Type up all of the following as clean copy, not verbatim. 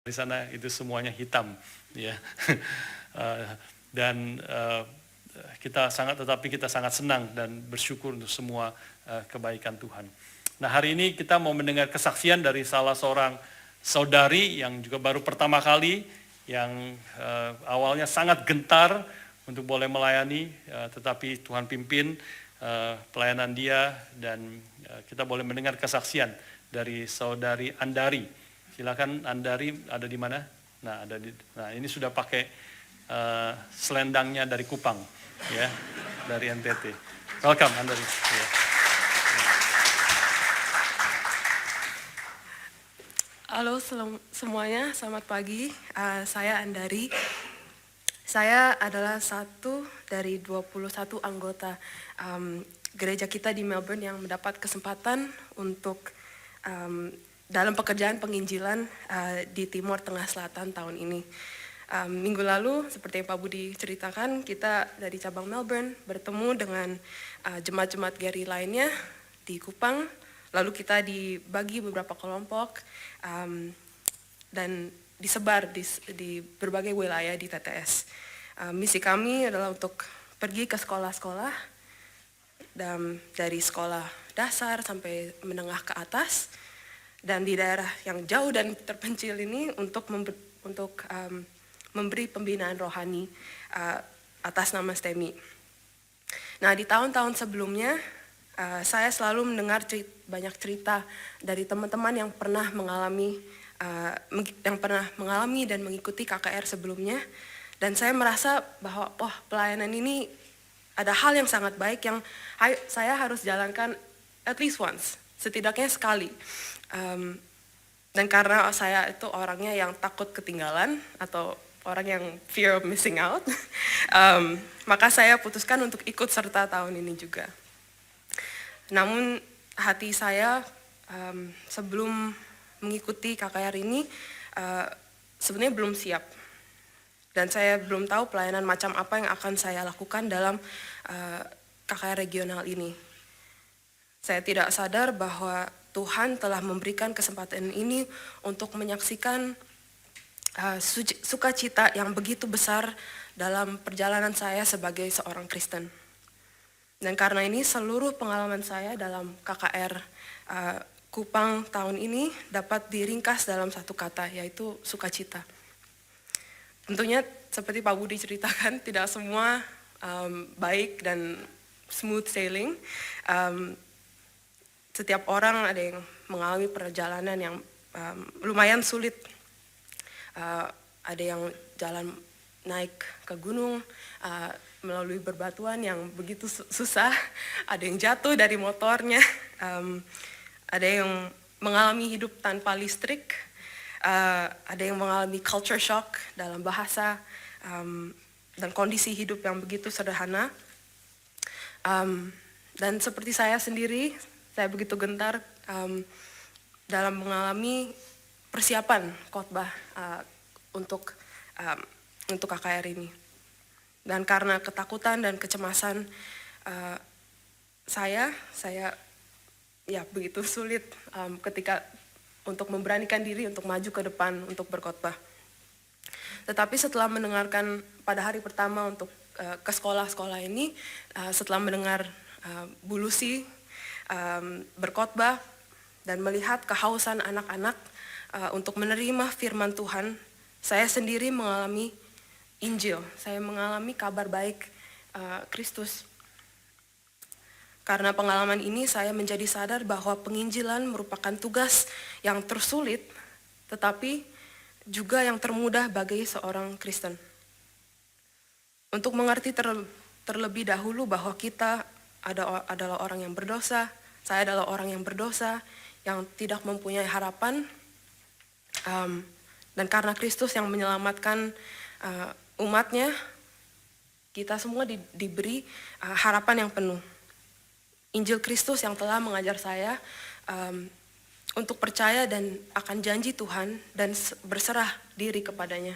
di sana itu semuanya hitam, ya. Dan tetapi kita sangat senang dan bersyukur untuk semua kebaikan Tuhan. Nah, hari ini kita mau mendengar kesaksian dari salah seorang saudari yang juga baru pertama kali, yang awalnya sangat gentar untuk boleh melayani, tetapi Tuhan pimpin pelayanan dia, dan kita boleh mendengar kesaksian dari saudari Andari. Silakan Andari, ada di mana? Nah, ini sudah pakai selendangnya dari Kupang, ya, dari NTT. Welcome Andari. Ya. Halo semuanya, selamat pagi. Saya Andari. Saya adalah satu dari 21 anggota gereja kita di Melbourne yang mendapat kesempatan untuk dalam pekerjaan penginjilan di Timur Tengah Selatan tahun ini. Minggu lalu, seperti yang Pak Budi ceritakan, kita dari cabang Melbourne bertemu dengan jemaat-jemaat GRI lainnya di Kupang. Lalu kita dibagi beberapa kelompok dan disebar di berbagai wilayah di TTS. Misi kami adalah untuk pergi ke sekolah-sekolah, dari sekolah dasar sampai menengah ke atas, dan di daerah yang jauh dan terpencil ini untuk memberi pembinaan rohani atas nama STEMI. Nah, di tahun-tahun sebelumnya saya selalu mendengar banyak cerita dari teman-teman yang pernah mengalami dan mengikuti KKR sebelumnya, dan saya merasa bahwa pelayanan ini ada hal yang sangat baik yang saya harus jalankan at least once, setidaknya sekali. Dan karena saya itu orangnya yang takut ketinggalan atau orang yang fear of missing out, maka saya putuskan untuk ikut serta tahun ini juga. Namun hati saya sebelum mengikuti KKR ini sebenarnya belum siap, dan saya belum tahu pelayanan macam apa yang akan saya lakukan dalam KKR regional ini. Saya tidak sadar bahwa Tuhan telah memberikan kesempatan ini untuk menyaksikan sukacita yang begitu besar dalam perjalanan saya sebagai seorang Kristen. Dan karena ini seluruh pengalaman saya dalam KKR Kupang tahun ini dapat diringkas dalam satu kata, yaitu sukacita. Tentunya seperti Pak Budi ceritakan, tidak semua baik dan smooth sailing. Setiap orang ada yang mengalami perjalanan yang lumayan sulit. Ada yang jalan naik ke gunung melalui berbatuan yang begitu susah. Ada yang jatuh dari motornya. Ada yang mengalami hidup tanpa listrik. Ada yang mengalami culture shock dalam bahasa dan kondisi hidup yang begitu sederhana. Dan seperti saya sendiri, saya begitu gentar dalam mengalami persiapan khotbah untuk KKR ini. Dan karena ketakutan dan kecemasan saya ya begitu sulit ketika untuk memberanikan diri untuk maju ke depan untuk berkhotbah. Tetapi setelah mendengarkan pada hari pertama untuk ke sekolah-sekolah ini, setelah mendengar Bu Lucy berkhotbah dan melihat kehausan anak-anak untuk menerima firman Tuhan, saya sendiri mengalami Injil, saya mengalami kabar baik Kristus. Karena pengalaman ini saya menjadi sadar bahwa penginjilan merupakan tugas yang tersulit, tetapi juga yang termudah bagi seorang Kristen. Untuk mengerti terlebih dahulu bahwa kita adalah orang yang berdosa, saya adalah orang yang berdosa, yang tidak mempunyai harapan, dan karena Kristus yang menyelamatkan umatnya, kita semua diberi harapan yang penuh. Injil Kristus yang telah mengajar saya untuk percaya dan akan janji Tuhan dan berserah diri kepadanya.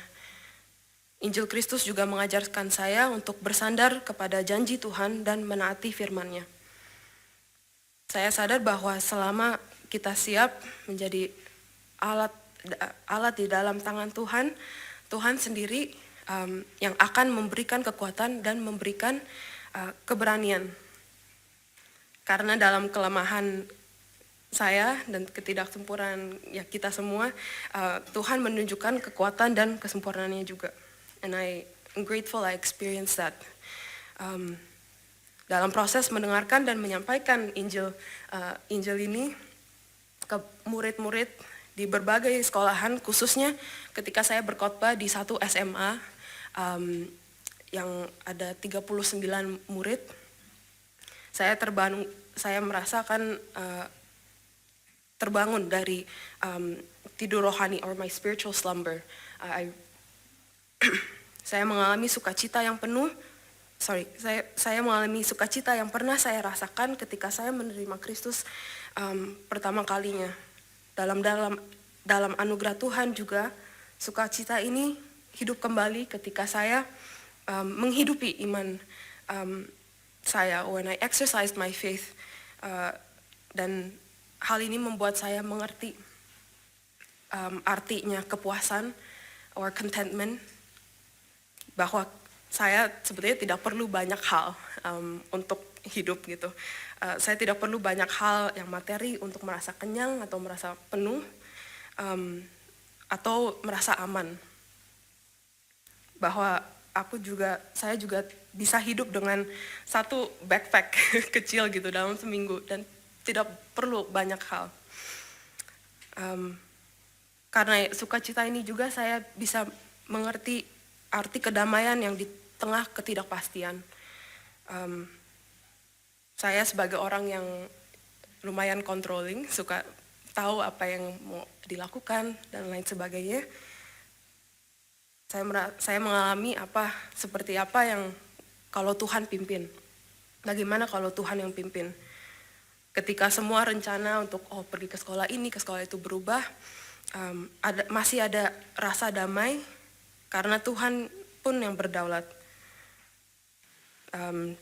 Injil Kristus juga mengajarkan saya untuk bersandar kepada janji Tuhan dan menaati firman-Nya. Saya sadar bahwa selama kita siap menjadi alat Allah di dalam tangan Tuhan. Tuhan sendiri yang akan memberikan kekuatan dan memberikan keberanian. Karena dalam kelemahan saya dan ketidaksempurnaan ya kita semua, Tuhan menunjukkan kekuatan dan kesempurnaannya juga. And I'm grateful I experienced that. Dalam proses mendengarkan dan menyampaikan Injil ini ke murid-murid di berbagai sekolahan, khususnya ketika saya berkhotbah di satu SMA yang ada 39 murid, saya merasakan terbangun dari tidur rohani or my spiritual slumber. Saya mengalami sukacita yang penuh. Saya mengalami sukacita yang pernah saya rasakan ketika saya menerima Kristus pertama kalinya. Dalam anugerah Tuhan juga sukacita ini hidup kembali ketika saya menghidupi iman saya when I exercised my faith, dan hal ini membuat saya mengerti artinya kepuasan or contentment, bahwa saya sebetulnya tidak perlu banyak hal untuk hidup gitu. Saya tidak perlu banyak hal yang materi untuk merasa kenyang atau merasa penuh atau merasa aman. Bahwa saya juga bisa hidup dengan satu backpack kecil gitu dalam seminggu dan tidak perlu banyak hal. Karena sukacita ini juga saya bisa mengerti arti kedamaian yang di tengah ketidakpastian. Saya sebagai orang yang lumayan controlling, suka tahu apa yang mau dilakukan dan lain sebagainya. Saya mengalami seperti apa yang kalau Tuhan pimpin. Bagaimana kalau Tuhan yang pimpin? Ketika semua rencana untuk pergi ke sekolah ini, ke sekolah itu berubah, masih ada rasa damai karena Tuhan pun yang berdaulat.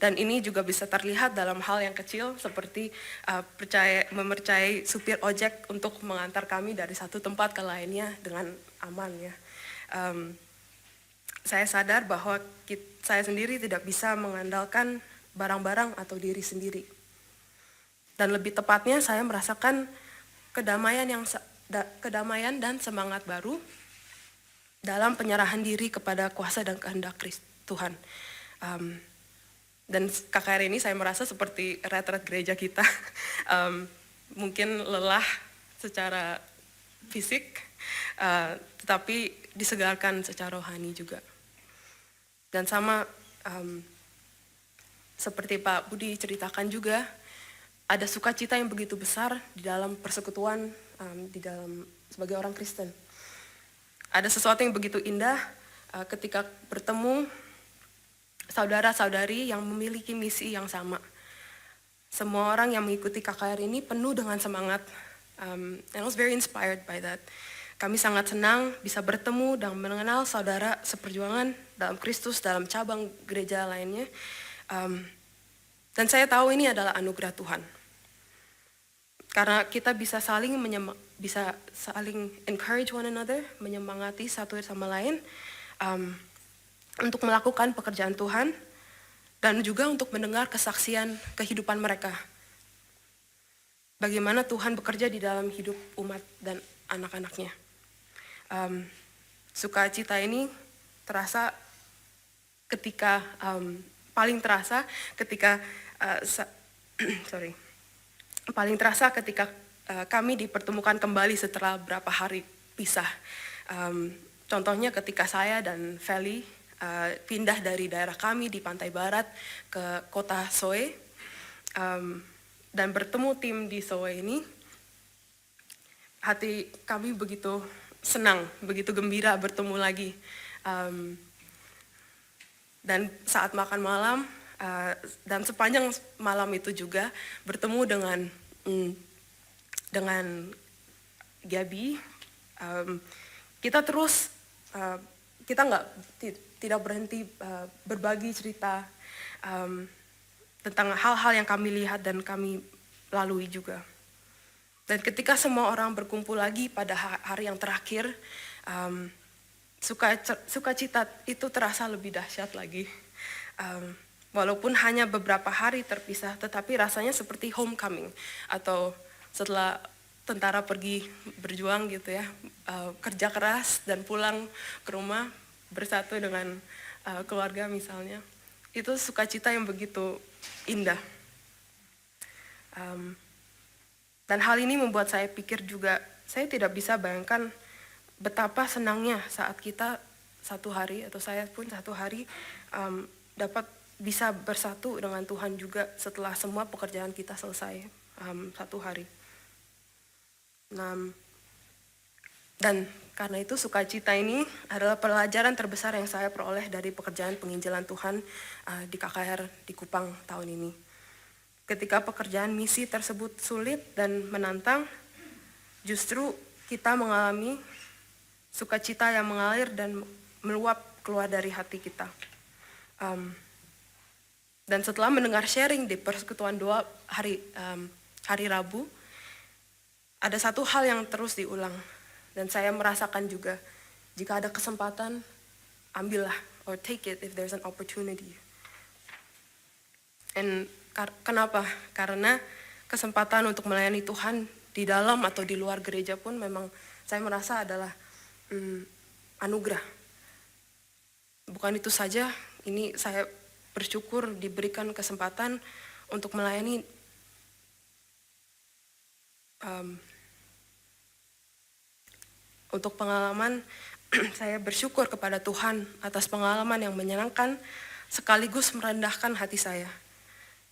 Dan ini juga bisa terlihat dalam hal yang kecil seperti mempercayai supir ojek untuk mengantar kami dari satu tempat ke lainnya dengan aman ya. Saya sadar bahwa saya sendiri tidak bisa mengandalkan barang-barang atau diri sendiri. Dan lebih tepatnya saya merasakan kedamaian dan semangat baru dalam penyerahan diri kepada kuasa dan kehendak Tuhan. Dan KKR ini saya merasa seperti retret gereja kita. Mungkin lelah secara fisik, tetapi disegarkan secara rohani juga. Dan sama seperti Pak Budi ceritakan juga, ada sukacita yang begitu besar di dalam persekutuan, di dalam sebagai orang Kristen. Ada sesuatu yang begitu indah ketika bertemu saudara-saudari yang memiliki misi yang sama. Semua orang yang mengikuti KKR ini penuh dengan semangat. And I was very inspired by that. Kami sangat senang bisa bertemu dan mengenal saudara seperjuangan dalam Kristus, dalam cabang gereja lainnya. Dan saya tahu ini adalah anugerah Tuhan. Karena kita bisa saling encourage one another, menyemangati satu sama lain untuk melakukan pekerjaan Tuhan dan juga untuk mendengar kesaksian kehidupan mereka. Bagaimana Tuhan bekerja di dalam hidup umat dan anak-anaknya. Sukacita ini terasa ketika paling terasa ketika kami dipertemukan kembali setelah berapa hari pisah. Contohnya ketika saya dan Feli pindah dari daerah kami di pantai barat ke kota Soe, dan bertemu tim di Soe ini, hati kami begitu senang, begitu gembira bertemu lagi. Dan saat makan malam, dan sepanjang malam itu juga bertemu dengan Gabi, kita tidak berhenti berbagi cerita tentang hal-hal yang kami lihat dan kami lalui juga. Dan ketika semua orang berkumpul lagi pada hari yang terakhir, sukacita itu terasa lebih dahsyat lagi. Walaupun hanya beberapa hari terpisah, tetapi rasanya seperti homecoming, atau setelah tentara pergi berjuang gitu ya, kerja keras dan pulang ke rumah bersatu dengan keluarga misalnya. Itu sukacita yang begitu indah. Dan hal ini membuat saya pikir juga, saya tidak bisa bayangkan betapa senangnya saat kita satu hari, atau saya pun satu hari dapat bisa bersatu dengan Tuhan juga setelah semua pekerjaan kita selesai satu hari. Dan karena itu sukacita ini adalah pelajaran terbesar yang saya peroleh dari pekerjaan penginjilan Tuhan di KKR di Kupang tahun ini. Ketika pekerjaan misi tersebut sulit dan menantang, justru kita mengalami sukacita yang mengalir dan meluap keluar dari hati kita. Dan setelah mendengar sharing di persekutuan doa hari Rabu, ada satu hal yang terus diulang. Dan saya merasakan juga, jika ada kesempatan, ambillah, or take it if there's an opportunity. And kenapa? Karena kesempatan untuk melayani Tuhan di dalam atau di luar gereja pun memang saya merasa adalah anugerah. Bukan itu saja, ini saya bersyukur diberikan kesempatan untuk melayani untuk pengalaman. Saya bersyukur kepada Tuhan atas pengalaman yang menyenangkan sekaligus merendahkan hati saya.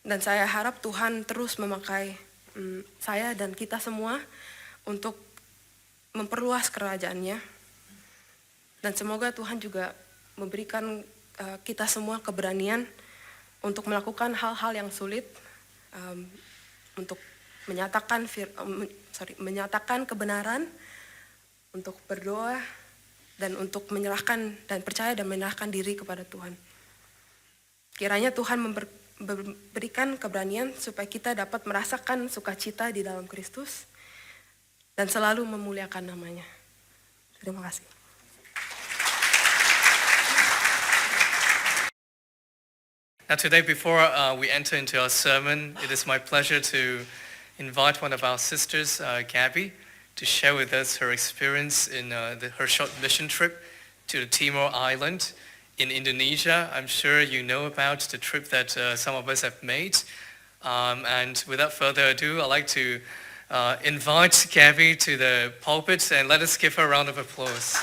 Dan saya harap Tuhan terus memakai saya dan kita semua untuk memperluas kerajaannya. Dan semoga Tuhan juga memberikan kita semua keberanian untuk melakukan hal-hal yang sulit, untuk menyatakan kebenaran, untuk berdoa, dan untuk menyerahkan dan percaya dan menyerahkan diri kepada Tuhan. Kiranya Tuhan memberikan keberanian supaya kita dapat merasakan sukacita di dalam Kristus dan selalu memuliakan namanya. Terima kasih. Now today, before we enter into our sermon, it is my pleasure to invite one of our sisters, Gabby, to share with us her experience in her short mission trip to the Timor Island in Indonesia. I'm sure you know about the trip that some of us have made. And without further ado, I'd like to invite Gabby to the pulpit, and let us give her a round of applause.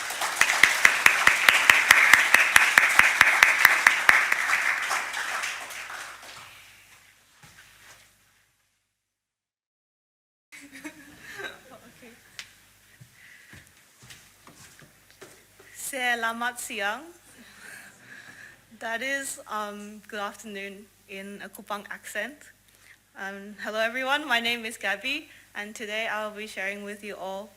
Selamat siang. That is good afternoon in a Kupang accent. Hello everyone, my name is Gabby, and today I'll be sharing with you all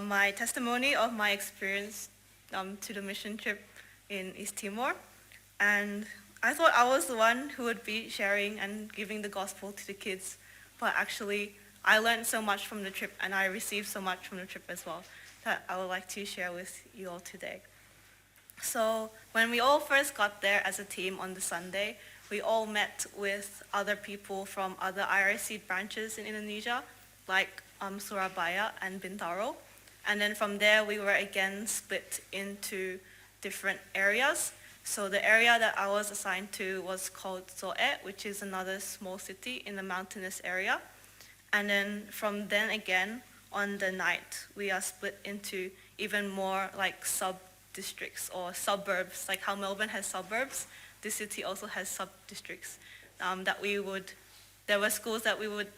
my testimony of my experience to the mission trip in East Timor. And I thought I was the one who would be sharing and giving the gospel to the kids, but actually I learned so much from the trip, and I received so much from the trip as well, that I would like to share with you all today. So when we all first got there as a team on the Sunday, we all met with other people from other IREC branches in Indonesia, like Surabaya and Bintaro. And then from there, we were again split into different areas. So the area that I was assigned to was called Soe, which is another small city in the mountainous area. And then from then again, on the night, we are split into even more like sub-districts or suburbs, like how Melbourne has suburbs. This city also has sub-districts there were schools that we would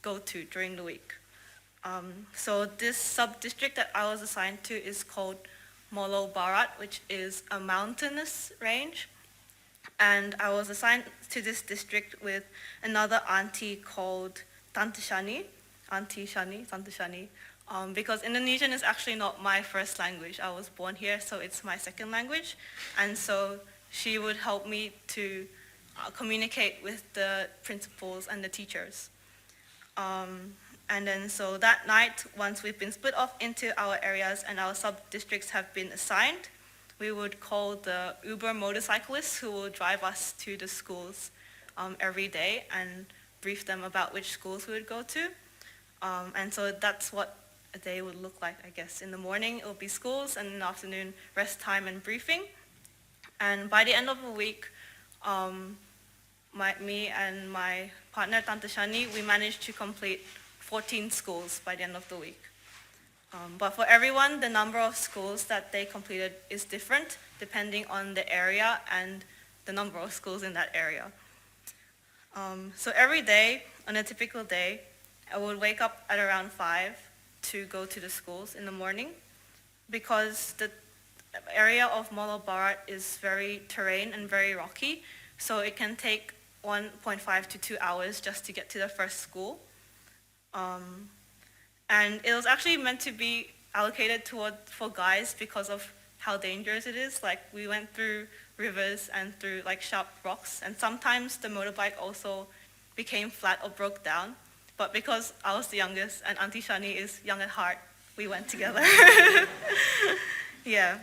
go to during the week. So this sub-district that I was assigned to is called Molo Barat, which is a mountainous range. And I was assigned to this district with another auntie called Tante Shani, because Indonesian is actually not my first language. I was born here, so it's my second language. And so she would help me to communicate with the principals and the teachers. And then so that night, once we've been split off into our areas and our sub-districts have been assigned, we would call the Uber motorcyclists who will drive us to the schools every day and brief them about which schools we would go to. And so that's what a day would look like, I guess. In the morning, it would be schools, and in the afternoon, rest time and briefing. And by the end of the week, me and my partner, Tante Shani, we managed to complete 14 schools by the end of the week. But for everyone, the number of schools that they completed is different depending on the area and the number of schools in that area. So every day, on a typical day, I would wake up at around 5 to go to the schools in the morning because the area of Molo Barat is very terrain and very rocky, so it can take 1.5 to 2 hours just to get to the first school. And it was actually meant to be allocated for guys because of how dangerous it is. Like, we went through rivers and through like sharp rocks, and sometimes the motorbike also became flat or broke down. But because I was the youngest and Auntie Shani is young at heart, we went together. Yeah.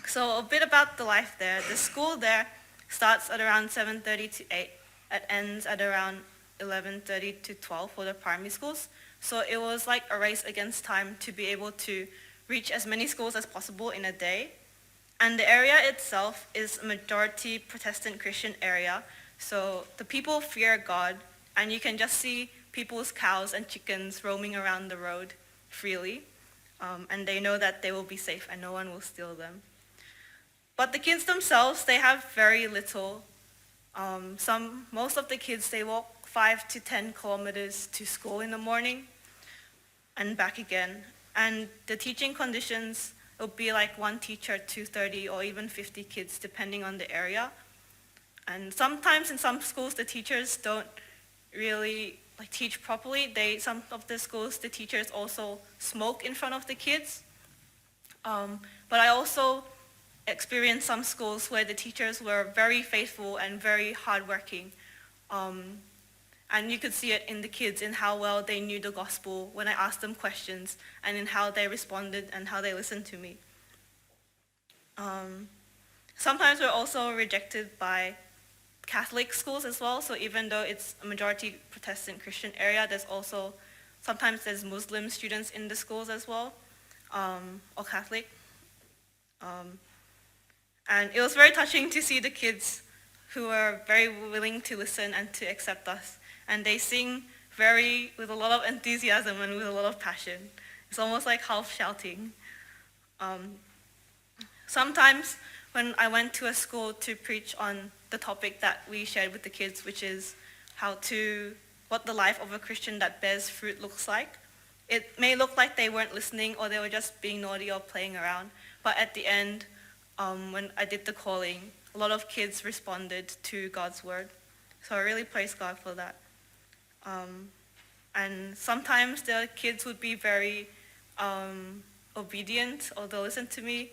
So a bit about the life there. The school there starts at around 7:30 to 8. It ends at around 11:30 to 12 for the primary schools. So it was like a race against time to be able to reach as many schools as possible in a day. And the area itself is a majority Protestant Christian area. So the people fear God, and you can just see people's cows and chickens roaming around the road freely. And they know that they will be safe and no one will steal them. But the kids themselves, they have very little. Most of the kids, they walk 5 to 10 kilometers to school in the morning and back again. And the teaching conditions will be like one teacher to 30 or even 50 kids, depending on the area. And sometimes in some schools, the teachers don't really teach properly. Some of the schools, the teachers also smoke in front of the kids. But I also experienced some schools where the teachers were very faithful and very hardworking. And you could see it in the kids, in how well they knew the gospel when I asked them questions, and in how they responded and how they listened to me. Sometimes we're also rejected by Catholic schools as well. So even though it's a majority Protestant Christian area, sometimes there's Muslim students in the schools as well, or Catholic. And it was very touching to see the kids who were very willing to listen and to accept us. And they sing with a lot of enthusiasm and with a lot of passion. It's almost like half shouting. Sometimes when I went to a school to preach on the topic that we shared with the kids, which is what the life of a Christian that bears fruit looks like, it may look like they weren't listening or they were just being naughty or playing around. But at the end, when I did the calling, a lot of kids responded to God's word. So I really praise God for that. And sometimes the kids would be very obedient, or they'll listen to me.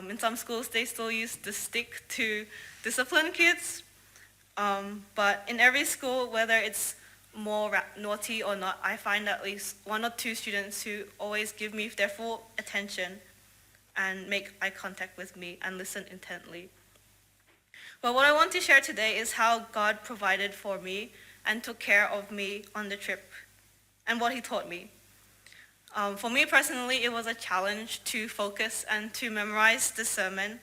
In some schools, they still use the stick to discipline kids. But in every school, whether it's more naughty or not, I find at least 1 or 2 students who always give me their full attention and make eye contact with me and listen intently. But what I want to share today is how God provided for me and took care of me on the trip, and what he taught me. For me personally, it was a challenge to focus and to memorize the sermon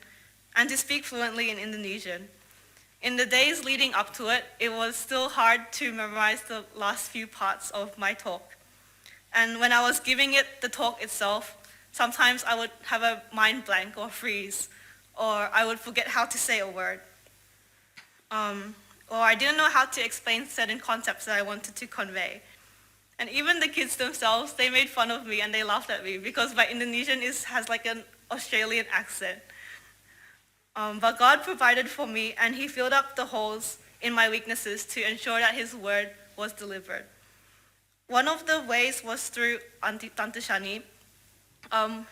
and to speak fluently in Indonesian. In the days leading up to it, it was still hard to memorize the last few parts of my talk. And when I was giving it the talk itself, sometimes I would have a mind blank or freeze, or I would forget how to say a word. Or I didn't know how to explain certain concepts that I wanted to convey. And even the kids themselves, they made fun of me and they laughed at me because my Indonesian has like an Australian accent. But God provided for me, and he filled up the holes in my weaknesses to ensure that his word was delivered. One of the ways was through Tante Shani.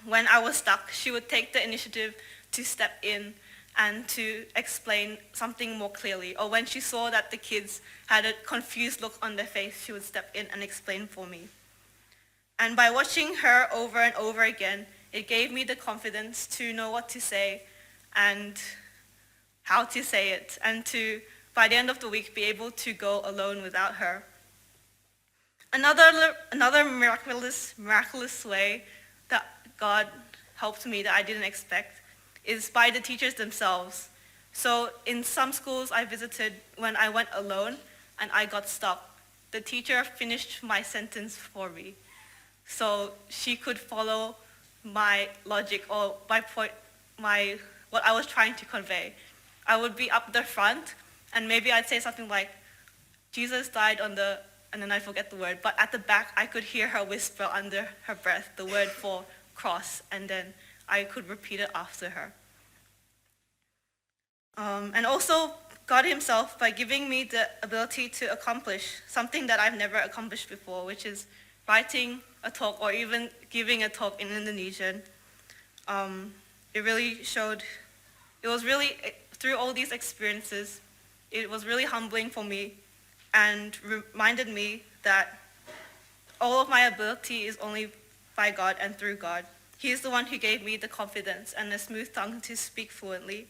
When I was stuck, she would take the initiative to step in and to explain something more clearly. Or when she saw that the kids had a confused look on their face, she would step in and explain for me. And by watching her over and over again, it gave me the confidence to know what to say and how to say it, and to, by the end of the week, be able to go alone without her. Another miraculous way that God helped me that I didn't expect is by the teachers themselves. So in some schools I visited, when I went alone and I got stuck, the teacher finished my sentence for me. So she could follow my logic or what I was trying to convey. I would be up the front and maybe I'd say something like, Jesus died on the, and then I forget the word, but at the back I could hear her whisper under her breath the word for cross, and then I could repeat it after her. And also God himself, by giving me the ability to accomplish something that I've never accomplished before, which is writing a talk or even giving a talk in Indonesian. It was really, through all these experiences, it was really humbling for me and reminded me that all of my ability is only by God and through God. He is the one who gave me the confidence and the smooth tongue to speak fluently,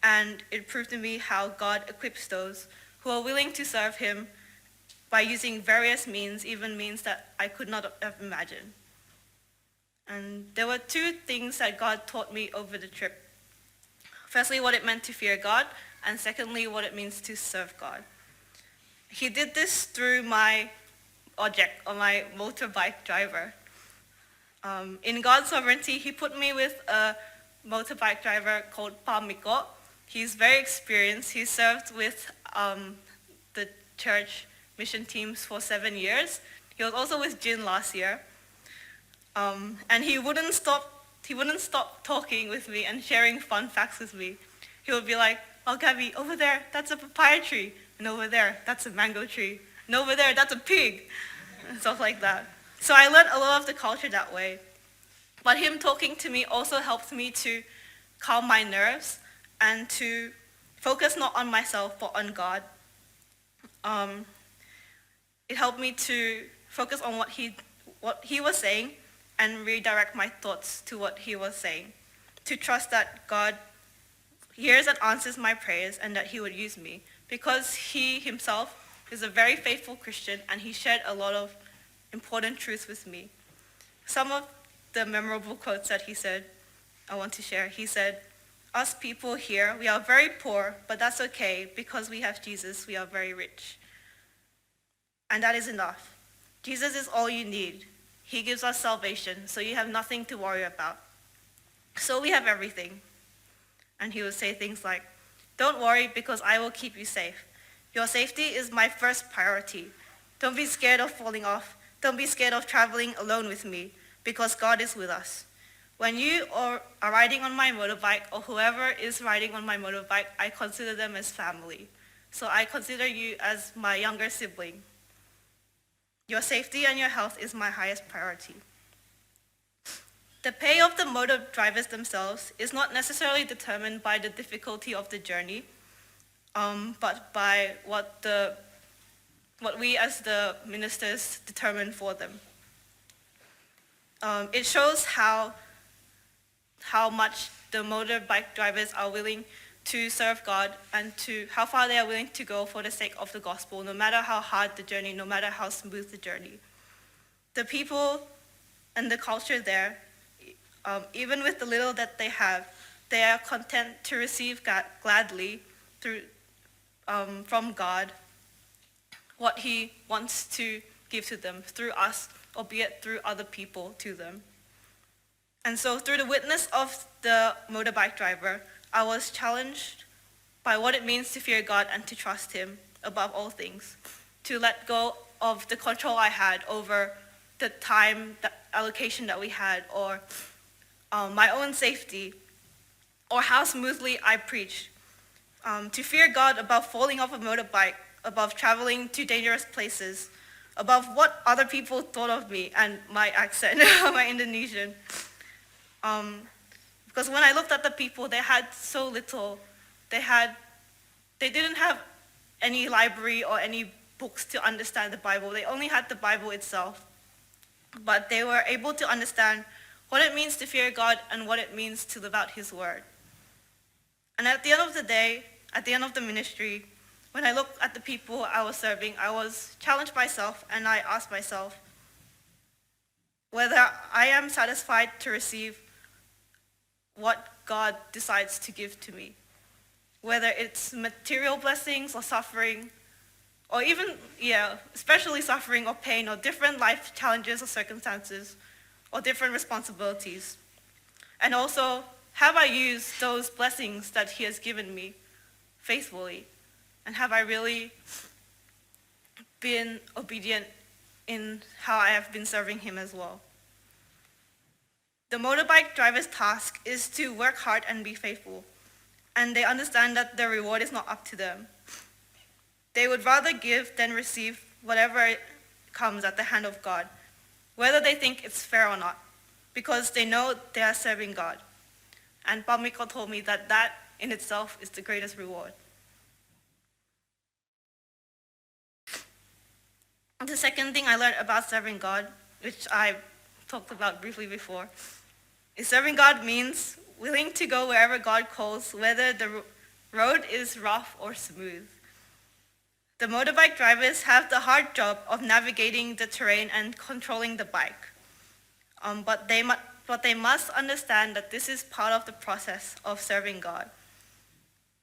and it proved to me how God equips those who are willing to serve him by using various means, even means that I could not have imagined. And there were two things that God taught me over the trip. Firstly, what it meant to fear God, and secondly, what it means to serve God. He did this through my object, or my motorbike driver. In God's sovereignty, he put me with a motorbike driver called Pa Miko. He's very experienced. He served with the church mission teams for 7 years. He was also with Jin last year. And he wouldn't stop talking with me and sharing fun facts with me. He would be like, oh, Gabby, over there, that's a papaya tree. And over there, that's a mango tree. And over there, that's a pig. And stuff like that. So I learned a lot of the culture that way. But him talking to me also helped me to calm my nerves and to focus not on myself, but on God. It helped me to focus on what he was saying and redirect my thoughts to what he was saying. To trust that God hears and answers my prayers and that he would use me. Because he himself is a very faithful Christian and he shared a lot of important truths with me. Some of the memorable quotes that he said, I want to share. He said, us people here, we are very poor, but that's okay because we have Jesus, we are very rich. And that is enough. Jesus is all you need. He gives us salvation, so you have nothing to worry about. So we have everything. And he would say things like, don't worry because I will keep you safe. Your safety is my first priority. Don't be scared of falling off. Don't be scared of traveling alone with me because God is with us. When you are riding on my motorbike or whoever is riding on my motorbike, I consider them as family. So I consider you as my younger sibling. Your safety and your health is my highest priority. The pay of the motor drivers themselves is not necessarily determined by the difficulty of the journey, but by what we as the ministers determine for them. It shows how much the motorbike drivers are willing to serve God and to how far they are willing to go for the sake of the gospel, no matter how hard the journey, no matter how smooth the journey. The people and the culture there, even with the little that they have, they are content to receive gladly from God what he wants to give to them through us, albeit through other people to them. And so through the witness of the motorbike driver, I was challenged by what it means to fear God and to trust him above all things, to let go of the control I had over the time allocation that we had, or my own safety, or how smoothly I preached. To fear God above falling off a motorbike, above traveling to dangerous places, above what other people thought of me and my accent, my Indonesian. Because when I looked at the people, they had so little. They didn't have any library or any books to understand the Bible. They only had the Bible itself. But they were able to understand what it means to fear God and what it means to live out his word. And at the end of the day, at the end of the ministry, when I looked at the people I was serving, I was challenged myself and I asked myself whether I am satisfied to receive what God decides to give to me. Whether it's material blessings or suffering, or even, especially suffering or pain or different life challenges or circumstances or different responsibilities. And also, have I used those blessings that he has given me faithfully? And have I really been obedient in how I have been serving him as well? The motorbike driver's task is to work hard and be faithful. And they understand that the reward is not up to them. They would rather give than receive whatever comes at the hand of God, whether they think it's fair or not, because they know they are serving God. And Pamiko told me that that in itself is the greatest reward. The second thing I learned about serving God, which I talked about briefly before, is serving God means willing to go wherever God calls, whether the road is rough or smooth. The motorbike drivers have the hard job of navigating the terrain and controlling the bike. But they must understand that this is part of the process of serving God.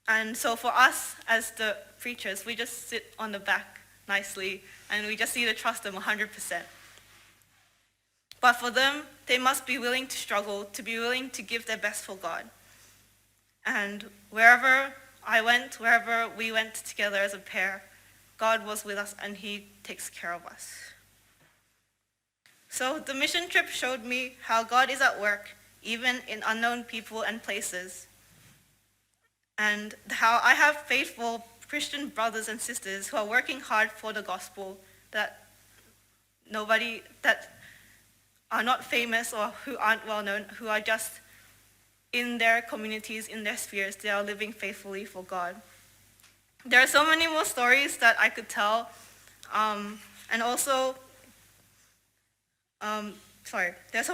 And so for us as the preachers, we just sit on the back nicely and we just need to trust them 100%. But for them, they must be willing to struggle, to be willing to give their best for God. And wherever I went, wherever we went together as a pair, God was with us and he takes care of us. So the mission trip showed me how God is at work, even in unknown people and places. And how I have faithful Christian brothers and sisters who are working hard for the gospel, that are not famous or who aren't well known, who are just in their communities, in their spheres, they are living faithfully for God. There are so many more stories that I could tell, there are so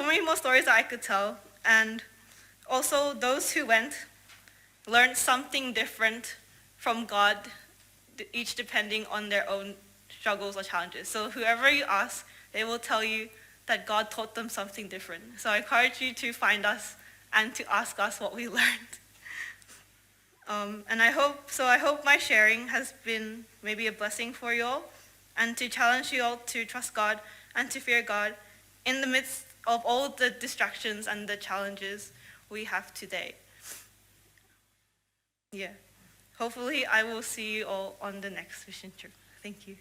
many more stories that I could tell, and also those who went learned something different from God, each depending on their own struggles or challenges. So whoever you ask, they will tell you that God taught them something different. So I encourage you to find us and to ask us what we learned. I hope my sharing has been maybe a blessing for you all, and to challenge you all to trust God and to fear God in the midst of all the distractions and the challenges we have today. Hopefully I will see you all on the next mission trip. Thank you.